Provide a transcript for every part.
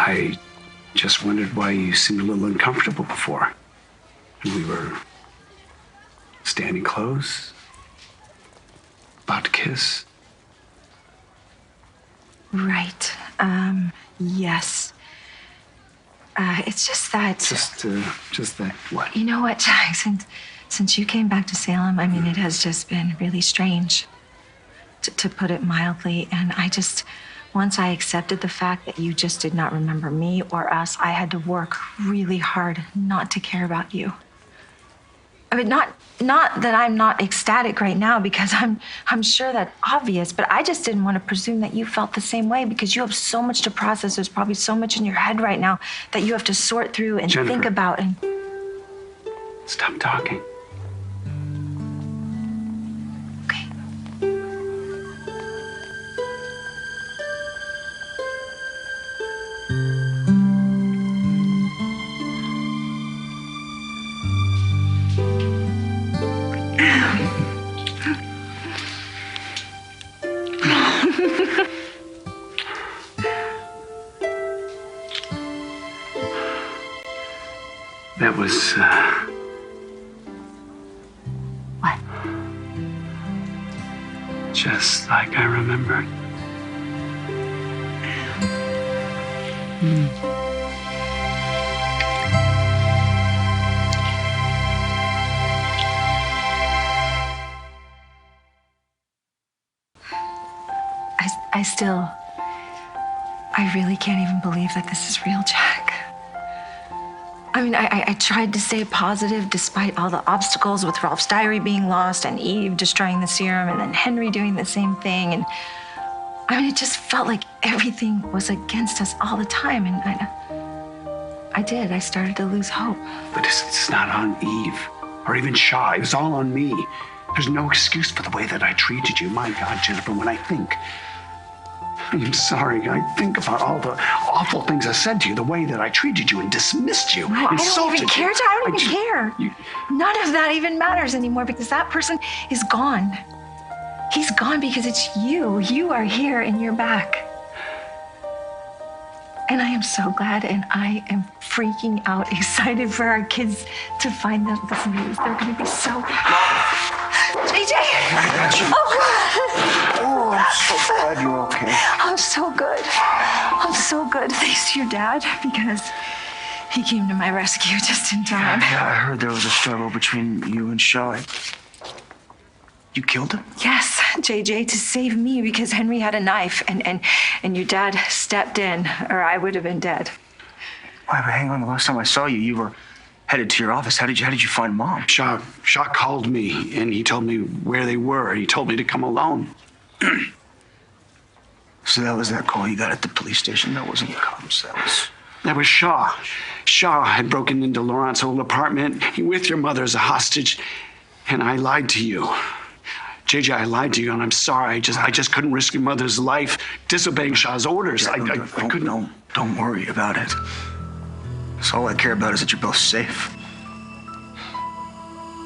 I just wondered why you seemed a little uncomfortable before. And we were standing close, about to kiss. Right. Yes. It's just that... Just that what? You know what, Jack? Since you came back to Salem, I mean, it has just been really strange, to put it mildly. And once I accepted the fact that you just did not remember me or us, I had to work really hard not to care about you. I mean, not that I'm not ecstatic right now, because I'm sure that's obvious, but I just didn't want to presume that you felt the same way, because you have so much to process. There's probably so much in your head right now that you have to sort through and Jennifer, think about. And stop talking. Okay. That was, What? just like I remembered. I really can't even believe that this is real, Jack. I mean, I tried to stay positive despite all the obstacles, with Ralph's diary being lost and Eve destroying the serum and then Henry doing the same thing. And I mean, it just felt like everything was against us all the time. And I started to lose hope. But it's not on Eve or even Shaw. It was all on me. There's no excuse for the way that I treated you. My God, Jennifer, when I I'm sorry. I think about all the awful things I said to you, the way that I treated you and dismissed you, no, insulted I don't even care, you. I don't even care. None of that even matters anymore, because that person is gone. He's gone because it's you. You are here and you're back. And I am so glad, and I am freaking out, excited for our kids to find this news. They're going to be so... Jdjh! Oh, I'm so glad you're okay. I'm so good. I'm so good. Thanks to your dad, because he came to my rescue just in time. Yeah, I heard there was a struggle between you and Shaw. You killed him? Yes, Jdjh, to save me, because Henry had a knife, and your dad stepped in, or I would have been dead. Why, but hang on. The last time I saw you, you were headed to your office. How did you find Mom? Shaw called me, and he told me where they were. He told me to come alone. So that was that call you got at the police station? That wasn't the cops. That was Shaw. Shaw had broken into Laurent's old apartment with your mother as a hostage, and I lied to you. Jdjh, I lied to you, and I'm sorry. I just couldn't risk your mother's life disobeying Shaw's orders. Yeah, I couldn't. Don't worry about it. So all I care about is that you're both safe.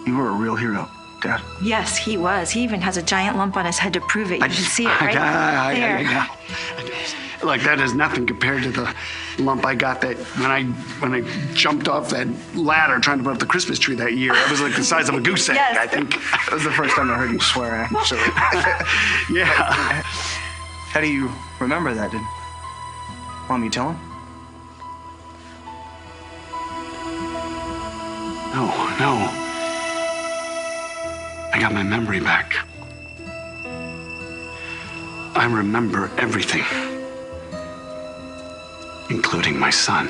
You were a real hero, Dad. Yes, he was. He even has a giant lump on his head to prove it. You should see it right there. Like, that is nothing compared to the lump I got that when I jumped off that ladder trying to put up the Christmas tree that year. It was like the size of a goose egg, Yes. I think. That was the first time I heard you swear, actually. Yeah. How do you remember that? Did Mom, you tell him? No. I got my memory back. I remember everything, including my son.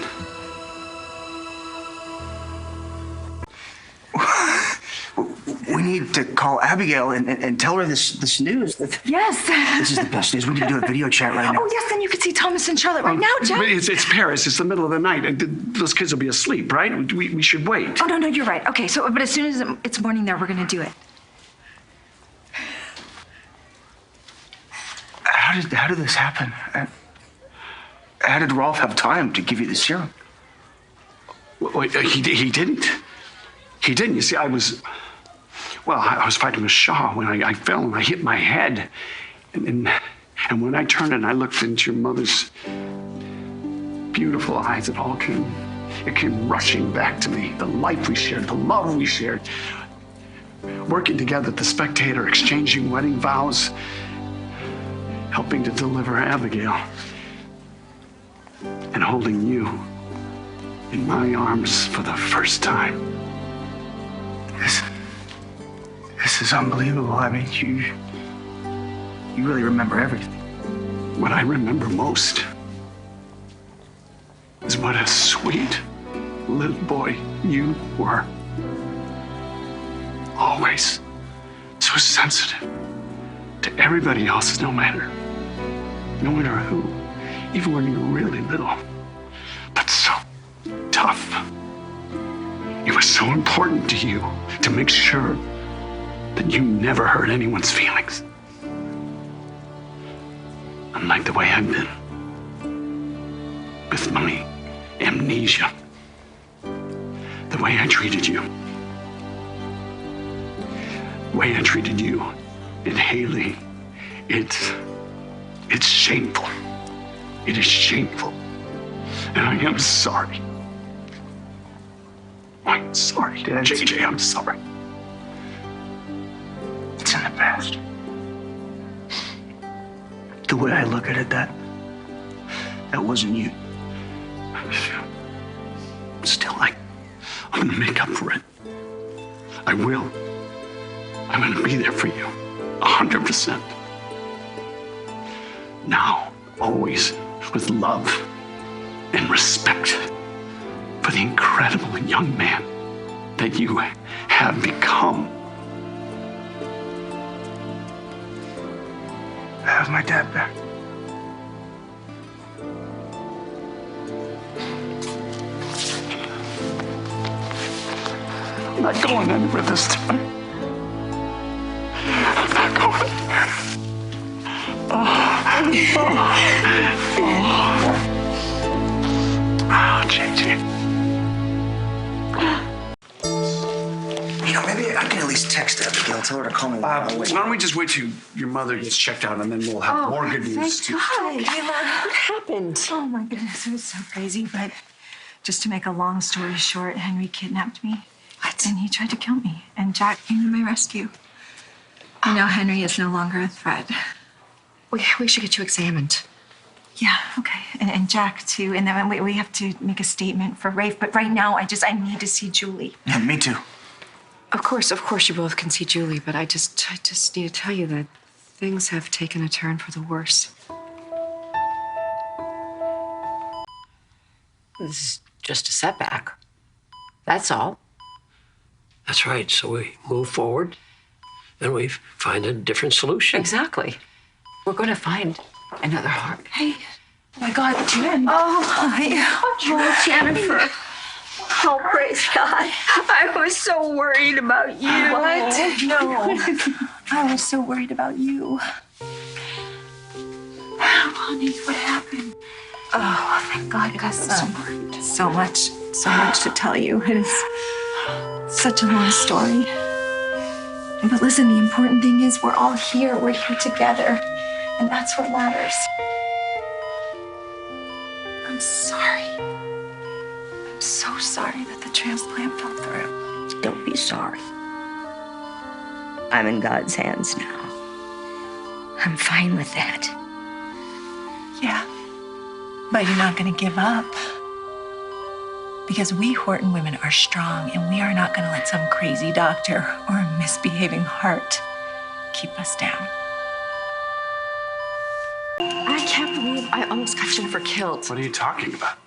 We need to call Abigail and tell her this news. Yes. This is the best news. We need to do a video chat right now. Oh, yes, then you could see Thomas and Charlotte right now, Jack. But it's Paris. It's the middle of the night. Those kids will be asleep, right? We should wait. Oh, no, you're right. Okay, but as soon as it's morning there, we're going to do it. How did this happen? How did Rolf have time to give you the serum? Wait, he didn't. He didn't. You see, I was fighting with Shaw when I fell and I hit my head. And when I turned and I looked into your mother's beautiful eyes, it came rushing back to me. The life we shared, the love we shared. Working together at the Spectator, exchanging wedding vows, helping to deliver Abigail, and holding you in my arms for the first time. This is unbelievable. I mean, you really remember everything. What I remember most is what a sweet little boy you were. Always so sensitive to everybody else, no matter who, even when you were really little, but so tough. It was so important to you to make sure that you never hurt anyone's feelings. Unlike the way I've been with my amnesia, the way I treated you. The way I treated you and Haley, it's shameful. It is shameful. And I am sorry. I'm sorry, Dad. Jdjh, I'm sorry. It's in the past. The way I look at it, that wasn't you. Still, I'm gonna make up for it. I will. I'm gonna be there for you, 100%. Now, always with love and respect for the incredible young man that you have become. I have my dad back. I'm not going anywhere this time. I'm not going anywhere. Oh, Jdjh. You know, maybe I can at least text Abigail, tell her to call me. Why don't we just wait till your mother gets checked out, and then we'll have more good news. Hi, what happened? Oh my goodness, it was so crazy. But just to make a long story short, Henry kidnapped me. What? And he tried to kill me. And Jack came to my rescue. You know, Henry is no longer a threat. We should get you examined. Yeah, okay. And Jack too. And then we have to make a statement for Rafe. But right now, I need to see Julie. Yeah, me too. Of course you both can see Julie, but I just need to tell you that things have taken a turn for the worse. This is just a setback. That's all. That's right. So we move forward and we find a different solution. Exactly. We're going to find another heart. Hey. Oh my God, Jen. Oh, hi. Oh, Jennifer. Oh, praise God. I was so worried about you. What? No. I was so worried about you. Honey, what happened? Oh, thank God. It is so much to tell you. It is such a long story. But listen, the important thing is we're all here. We're here together. And that's what matters. I'm sorry. I'm so sorry that the transplant fell through. Don't be sorry. I'm in God's hands now. I'm fine with that. Yeah. But you're not going to give up. Because we Horton women are strong, and we are not going to let some crazy doctor or a misbehaving heart keep us down. I can't believe I almost got Jennifer killed. What are you talking about?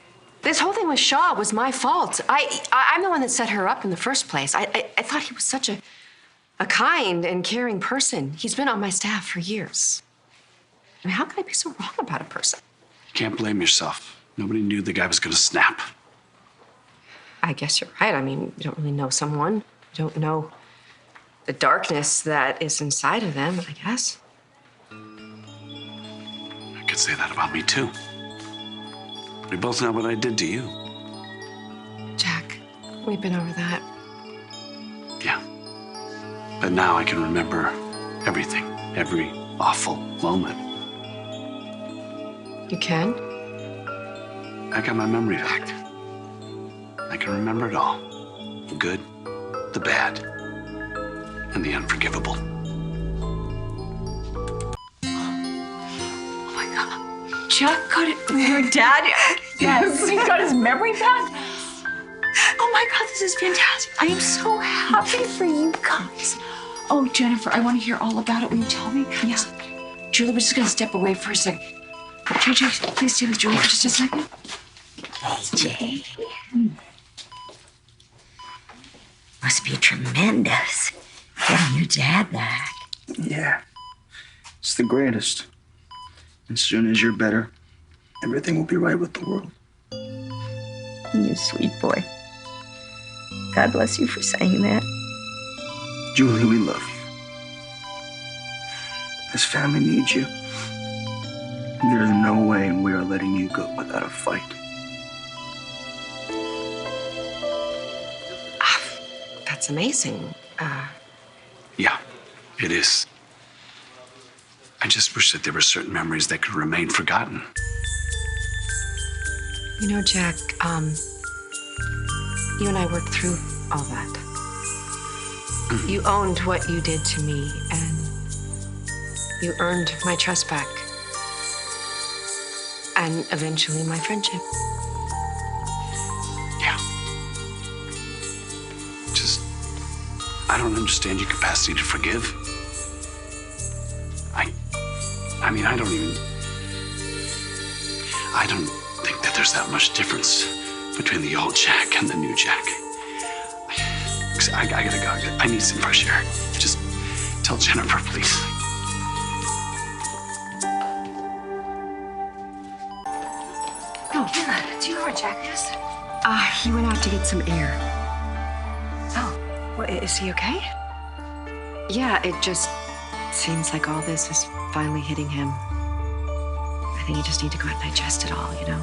This whole thing with Shaw was my fault. I'm the one that set her up in the first place. I thought he was such a kind and caring person. He's been on my staff for years. I mean, how can I be so wrong about a person? You can't blame yourself. Nobody knew the guy was going to snap. I guess you're right. I mean, you don't really know someone. You don't know the darkness that is inside of them, I guess. I could say that about me, too. We both know what I did to you. Jack, we've been over that. Yeah. But now I can remember everything, every awful moment. You can? I got my memory back. I can remember it all. The good, the bad, and the unforgivable. Oh my God. Jack got it. Your dad? Yes. He got his memory back? Oh my God, this is fantastic. I am so happy for you guys. Oh, Jennifer, I want to hear all about it. Will you tell me? Yeah. Julie, we're just going to step away for a second. Jdjh, please stay with Julie for just a second. Jdjh. Must be tremendous getting your dad back. Yeah. It's the greatest. As soon as you're better, everything will be right with the world. You sweet boy. God bless you for saying that. Julie, we love you. This family needs you. There's no way we are letting you go without a fight. That's amazing. Yeah, it is. I just wish that there were certain memories that could remain forgotten. You know, Jack, you and I worked through all that. You owned what you did to me, and you earned my trust back. And eventually my friendship. Yeah. Just, I don't understand your capacity to forgive. I mean, I don't think that there's that much difference between the old Jack and the new Jack. I gotta go. I need some fresh air. Just tell Jennifer, please. Oh, Kayla, do you know where Jack is? He went out to get some air. Oh, well, is he okay? Yeah, it just seems like all this is finally hitting him. I think you just need to go and digest it all, you know?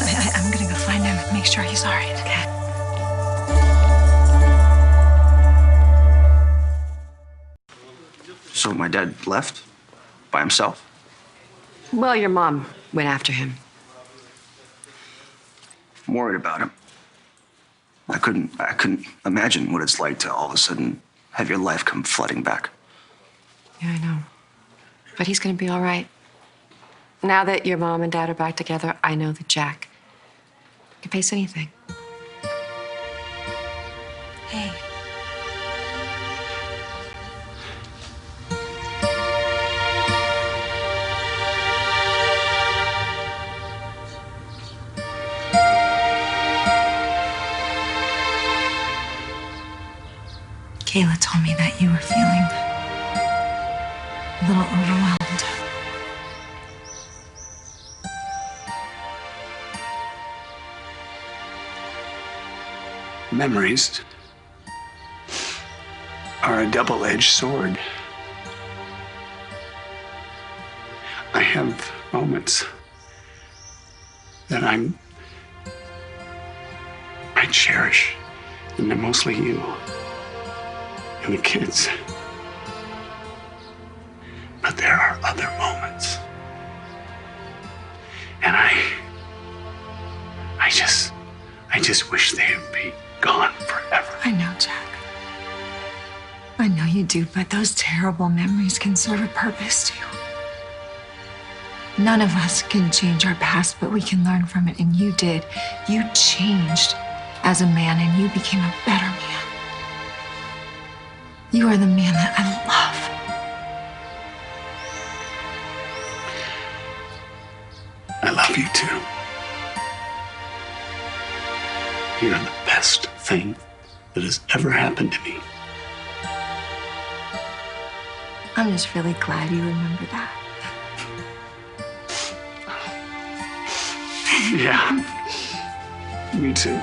Yeah, I'm gonna go find him and make sure he's all right. Okay. So my dad left by himself? Well, your mom went after him. I'm worried about him. I couldn't imagine what it's like to all of a sudden have your life come flooding back. Yeah, I know. But he's gonna be all right. Now that your mom and dad are back together, I know that Jack can face anything. Hey. Kayla told me that you were feeling a little overwhelmed. Memories are a double-edged sword. I have moments that I cherish, and they're mostly you and the kids. But there are other moments, and I just wish they'd be gone forever. I know, Jack. I know you do, but those terrible memories can serve a purpose too. None of us can change our past, but we can learn from it, and you did. You changed as a man, and you became a better man. You are the man that I love. I love you too. You're the best thing that has ever happened to me. I'm just really glad you remember that. Yeah, me too.